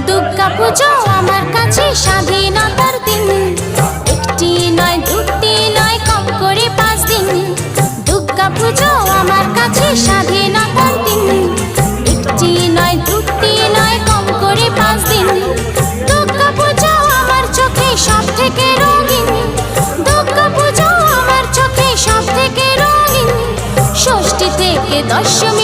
দুর্গা পুজো আমার কাছে স্বাধীনতার দিন। একটি নয় দুটি নয় কম করে 5 দিন। দুর্গা পুজো আমার কাছে স্বাধীনতার দিন। একটি নয় দুটি নয় কম করে 5 দিন। দুর্গা পুজো আমার চোখে সব থেকে রঙিন। দুর্গা পুজো আমার চোখে সব থেকে রঙিন। ষষ্ঠী থেকে দশমী